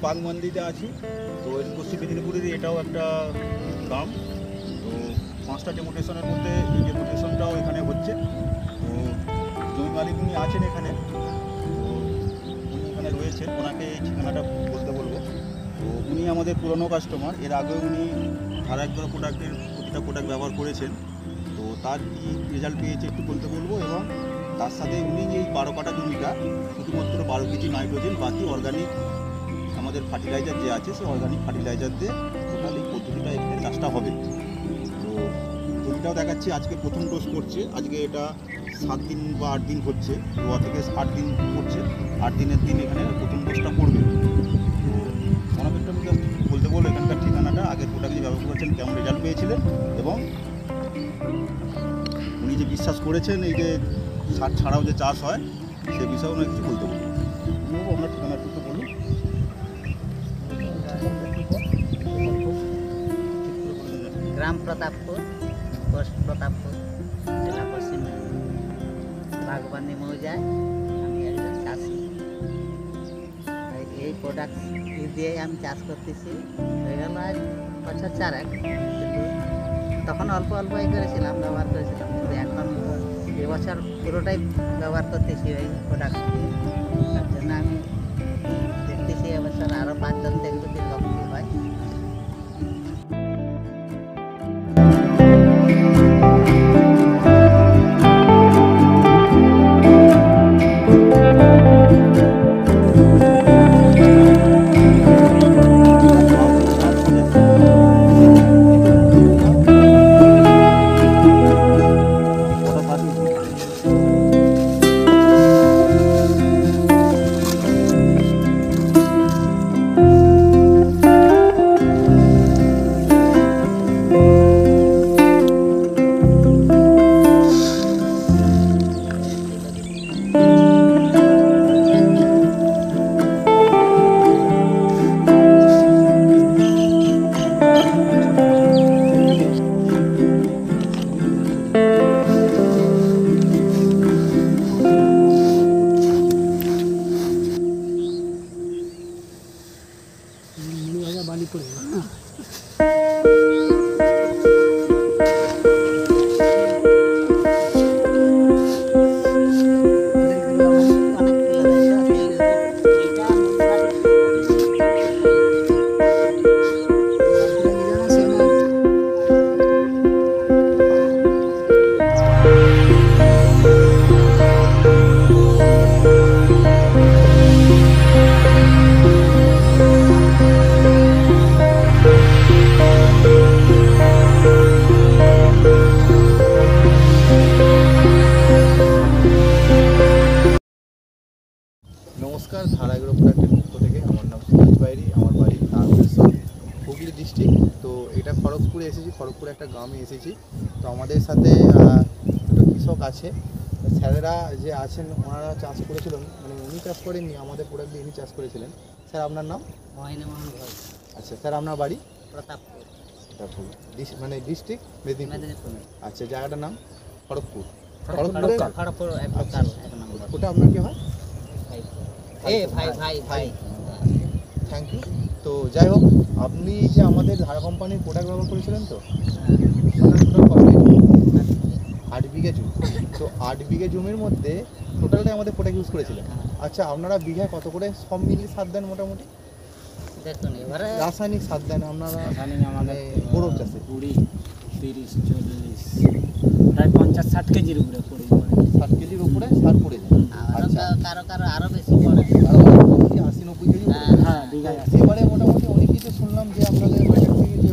বাগমান্ডিতে আছি। তো পশ্চিম মেদিনীপুরের এটাও একটা গ্রাম। তো 5টা ডেমোটেশনের মধ্যে এই ডেমোটেশনটাও এখানে হচ্ছে। তো জমি মালিক উনি আছেন এখানে, তো উনি এখানে রয়েছেন, ওনাকে এই ঠিকানাটা বলতে বলবো। তো উনি আমাদের পুরনো কাস্টমার, এর আগেও উনি ধারাগ্রহ প্রোডাক্টের প্রতিটা প্রোডাক্ট ব্যবহার করেছেন। তো তার কী রেজাল্ট পেয়েছে একটু বলতে বলবো, এবং তার সাথে উনি এই 12 কাঠা জমিটা শুধুমাত্র 12 কেজি নাইট্রোজেন, বাকি অর্গানিক আমাদের ফার্টিলাইজার যে আছে সেই অর্গানিক ফার্টিলাইজার দিয়ে টোটাল এই পদ্ধতিটা এখানে চাষটা হবে। তো জমিটাও দেখাচ্ছি, আজকে প্রথম ডোজ করছে। আজকে এটা 7 দিন বা 8 দিন হচ্ছে, রোয়া থেকে 8 দিন করছে। 8 দিনের দিন এখানে প্রথম ডোজটা করবে। তো ওনাকে একটু জাস্ট বলতে বলবো এখানকার ঠিকানাটা, আগের প্রোডাক্ট যে ব্যবহার করেছেন কেমন রেজাল্ট পেয়েছিলেন, এবং উনি যে বিশ্বাস করেছেন এই যে সার ছাড়াও যে চাষ হয় সে বিষয়ে ওনাকে কিছু বলতে বলবো। আপনার ঠিকানাটা একটু বলুন। গ্রাম প্রতাপপুর, পোস্ট প্রতাপপুর, জেলা পশ্চিম মেদিনীপুর, বাগবান্দি মৌজায় আমি একজন চাষি। এই প্রোডাক্ট দিয়ে আমি চাষ করতেছি হয়ে গেল আজ বছর 4 কিন্তু তখন অল্প অল্প করেছিলাম, ব্যবহার করেছিলাম, কিন্তু এখন এবছর পুরোটাই ব্যবহার করতেছি ওই প্রোডাক্ট দিয়ে। তার জন্য আমি দেখতেছি এবছর আরও 5 জন দেখবো কীরকম কী হয়। নমস্কার, ধারাগ্রহ প্রোডাক্টের পক্ষ থেকে আমার নাম সুরাজ বাইরি, আমার বাড়ি তারকেশ্বর, হুগলি ডিস্ট্রিক্ট। তো এটা খড়গপুরে এসেছি, খড়গপুরে একটা গ্রামে এসেছি। তো আমাদের সাথে দুটো কৃষক আছে, স্যারেরা যে আছেন ওনারা চাষ করেছিলেন, মানে উনি চাষ করেননি, আমাদের প্রোডাক্ট দিয়ে ইনি চাষ করেছিলেন। স্যার আপনার নাম? মহিনীমোহন ঘোষ। আচ্ছা স্যার, আপনার বাড়ি? প্রতাপপুর। প্রতাপপুর মানে ডিস্ট্রিক্ট মেদিনীপুর। আচ্ছা, জায়গাটার নাম? খড়গপুর। খড়গপুর এক লোকাল, এক নম্বর। ওটা আপনার কি হয়? ভাই। Thank you. তো যাই হোক, আপনি যে আমাদের ধারা কোম্পানির প্রোডাক্ট ব্যবহার করেছিলেন তো 8 বিঘে জমি। তো 8 বিঘে জমির মধ্যে টোটালটাই আমাদের প্রোডাক্ট ইউজ করেছিলেন। আচ্ছা, আপনারা বিঘায় কত করে সব মিলিয়ে সার দেন মোটামুটি? দেখুন এবারে রাসায়নিক সার দেন আপনারা? আমাদের গরুর চাষে 20, 30, 40 প্রায় 50-60 কেজির উপরে পড়ে। 60 কেজির উপরে সার পড়ে যায়। আচ্ছা, কারো আরও বেশি পড়ে, 80-90 কেজি। হ্যাঁ, বিঘায় আছে। এবারে মোটামুটি অনেকেই তো শুনলাম যে আপনাদের মার্কেট থেকে যে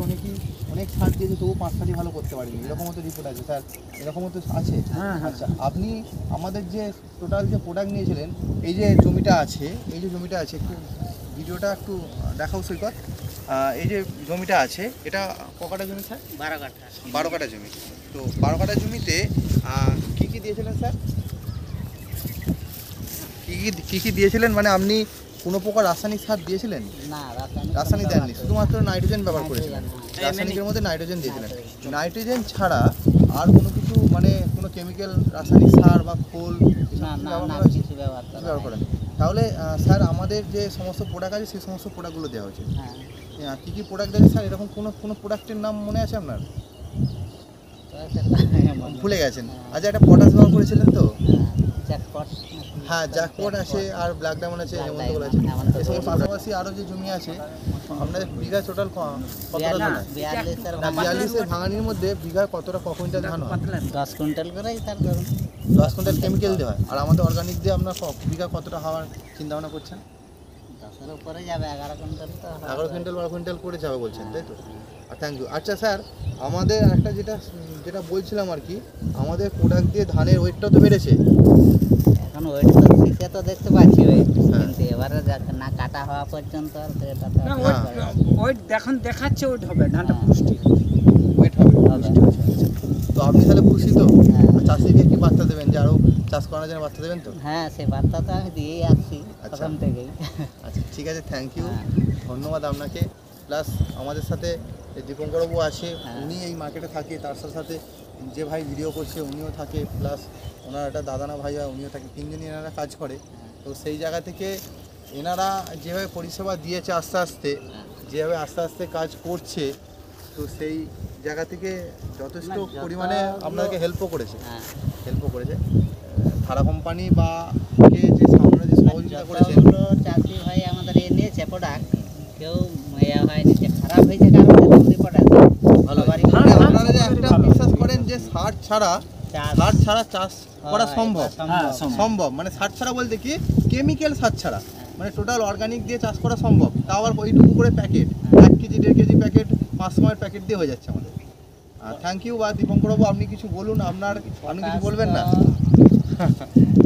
অনেক সার দিয়েছে তবু 5টি ভালো করতে পারিনি, এরকমও তো রিপোর্ট আছে স্যার, এরকমও তো আছে। হ্যাঁ, হ্যাঁ। আচ্ছা, আপনি আমাদের যে টোটাল যে প্রোডাক্ট নিয়েছিলেন, এই যে জমিটা আছে, এই যে জমিটা আছে, একটু ভিডিওটা একটু দেখাও সৈকত। এই যে জমিটা আছে, এটা ক কাঠা জমি স্যার? 12 কাঠা। 12 কাঠা জমি। তো 12 কাঠা জমিতে কী কী দিয়েছিলেন স্যার? কী কী দিয়েছিলেন, মানে আপনি কোনো প্রকার রাসায়নিক সার দিয়েছিলেন? না, রাসায়নিক দেননি, শুধুমাত্র নাইট্রোজেন ব্যবহার নাইট্রোজেন, করেছিলেন। হ্যাঁ। রাসায়নিকের মধ্যে নাইট্রোজেন দিয়েছিলেন। নাইট্রোজেন। নাইট্রোজেন ছাড়া আর কোনো কিছু, মানে কোনো কেমিক্যাল রাসায়নিক সার বা খোল এসব না কিছু না ব্যবহার না, করা হয়েছে? কিছু ব্যবহার কিছু করা ব্যবহার হয়নি। করেন। তাহলে স্যার আমাদের যে সমস্ত প্রোডাক্ট আছে সেই সমস্ত প্রোডাক্টগুলো দেওয়া হয়েছে। হ্যাঁ, কী কী প্রোডাক্ট দিয়েছে স্যার, এরকম কোনো প্রোডাক্টের নাম মনে আছে আপনার? তো সেটা ভুলে গেছেন? আচ্ছা, একটা পটাশ ব্যবহার করেছিলেন তো? জ্যাকপট। হ্যাঁ, জ্যাকপট আছে, আর ব্ল্যাক ডায়মন্ড আছে, Black হেমন্তগুলো আছে। diamond, হেমন্ত এই সমস্ত গুলো। পাশাপাশি আরও যে জমি আছে, আপনাদের বিঘা টোটাল কতটা ধান হয়? 42 ভাঙানির মধ্যে বিঘা কতটা, ক কুইন্টাল ধান হয়? 10 কুইন্টাল করেই তার ধরুন। 10 কুইন্টাল কেমিক্যাল দেওয়া হয়, আর আমাদের অর্গানিক দিয়ে আপনার বিঘা কতটা হওয়ার চিন্তা ভাবনা করছেন? 10-এর উপরে যাবে, 11 কুইন্টাল তো হবে। 11 কুইন্টাল 12 কুইন্টাল করে যাবে বলছেন, তাই তো? Thank you. আচ্ছা স্যার, আমাদের একটা যেটা বলছিলাম আর কি, আমাদের প্রোডাক্ট দিয়ে ধানের ওয়েটটাও তো বেড়েছে। এখন ওয়েট তো শীষে তো দেখতে পাচ্ছি ওয়েট, হ্যাঁ। কিন্তু এবারে না কাটা হওয়া পর্যন্ত আর সেটা তো না, হ্যাঁ। ওই এখন দেখাচ্ছে ওইটা হবে, ধানটা হ্যাঁ। পুষ্টি। ওয়েট হবে। হবে। তো আপনি তাহলে খুশি তো? হ্যাঁ। আর চাষিকে কি বার্তা দেবেন, যে আরও চাষ করানোর জন্য বার্তা দেবেন তো? হ্যাঁ, সেই বার্তা তো আমি দিয়েই আসছি আচ্ছা। প্রথম থেকেই। আচ্ছা, ঠিক আছে, থ্যাংক ইউ, হ্যাঁ। ধন্যবাদ আপনাকে। প্লাস আমাদের সাথে দীপঙ্করবাবু আছে, হ্যাঁ। উনি এই মার্কেটে থাকে, তার সাথে সাথে যে ভাই ভিডিও করছে উনিও থাকে, প্লাস ওনার একটা দাদানা ভাই হয়, উনিও থাকে, তিনজনই এনারা কাজ করে। তো সেই জায়গা থেকে এনারা যেভাবে পরিষেবা দিয়েছে আস্তে আস্তে, যেভাবে আস্তে আস্তে কাজ করছে, তো সেই জায়গা থেকে যথেষ্ট না, পরিমাণে যতগুলো- আপনাদেরকে হেল্পও করেছে। হ্যাঁ। হেল্পও করেছে ধারা কোম্পানি বা কে যে সামনে যে সহযোগিতা করেছেন। যতগুলো চাষি ভাই আমাদের এ নিয়েছে প্রোডাক্ট, কেউ ইয়ে হয়নি যে খারাপ হয়েছে, কারণ এরকম রিপোর্ট আছে। ভালো। সবারই মানে ভালো। আপনারা যে একটা বিশ্বাস করেন যে সার ছাড়া চাষ করা হয়, সম্ভব। হ্যাঁ, সম্ভব মানে সার ছাড়া বলতে কি, কেমিক্যাল সার ছাড়া, মানে টোটাল অর্গানিক দিয়ে চাষ করা সম্ভব। তাও আবার ওইটুকু করে প্যাকেট, 1 কেজি 1.5 কেজি প্যাকেট 5 সময়ের প্যাকেট দিয়ে হয়ে যাচ্ছে আমাদের। আর থ্যাংক ইউ। বা দীপঙ্করবাবু, আপনি কিছু বলুন, আপনি কিছু বলবেন না?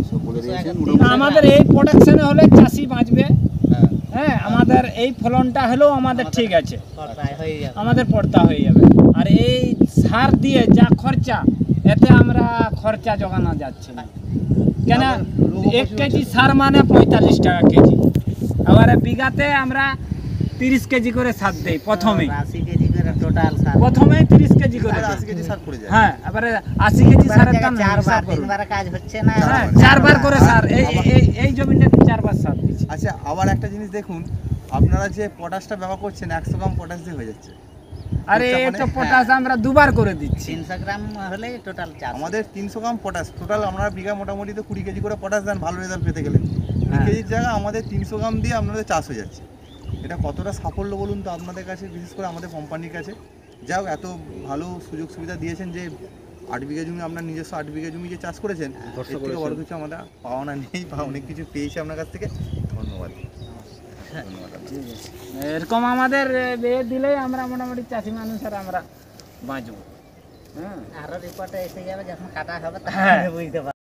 সব বলে দিয়েছেন না, মোটামুটি। আমাদের এই প্রোডাকশনে হলে চাষি বাঁচবে। হ্যাঁ, হ্যাঁ, আমাদের এই ফলনটা হলেও আমাদের ঠিক আছে, পর্দায় হয়ে যাবে। আমাদের পড়তা হয়ে যাবে। আর এই সার দিয়ে যা খরচা, এতে আমরা খরচা জোগানো যাচ্ছে না। কেন, আবার রোগও 1 প্রচুর কেজি হচ্ছে। সার মানে 45 টাকা কেজি। এবারে বিঘাতে আমরা 30 কেজি করে সার দেই প্রথমেই। 80 কেজি করে টোটাল সার। প্রথমেই 30 কেজি করে এবারে দিই। 80 কেজি সার পড়ে যায়। হ্যাঁ, এবারে 80 কেজি সারের দাম হিসাব 4বার করুন। 3বার কাজ হচ্ছে না। হ্যাঁ, চারবার। 4বার করে সার। এই জমিটাতে 4বার সার দিচ্ছি। আচ্ছা, আবার একটা জিনিস দেখুন, আপনারা যে পটাশটা ব্যবহার করছেন 100 গ্রাম পটাশ দিয়ে হয়ে যাচ্ছে। আরে খরচা এই মানে- তো পটাশ আমরা 2বার করে দিচ্ছি। 300 গ্রাম হলে টোটাল চাষ। আমাদের 300 গ্রাম পটাশ টোটাল, আমরা বিঘা মোটামুটি তো 20 কেজি করে পটাশ দেন ভালো রেজাল্ট পেতে গেলে। 20 হ্যাঁ। কেজির জায়গা আমাদের 300 গ্রাম দিয়ে আপনাদের চাষ হয়ে যাচ্ছে। এটা কতটা সাফল্য বলুন তো আপনাদের কাছে, বিশেষ করে আমাদের কোম্পানির কাছে। যাও, এত ভালো সুযোগ সুবিধা দিয়েছেন যে 8 বিঘা জমি, আপনার নিজস্ব 8 বিঘা জমি যে চাষ করেছেন, এর থেকে বড় কিছু আমাদের পাওনা নেই, বা অনেক কিছু পেয়েছি আপনার কাছ থেকে। ধন্যবাদ। ধন্যবাদ আপনাকে। এরকম আমাদের বিয়ে দিলেই আমরা মোটামুটি চাষি মানুষের আমরা বাঁচবো। হ্যাঁ। আরো রিপোর্টে এসে যাবে, যখন কাটা হবে হ্যাঁ। তাহলে বুঝতে পারবে।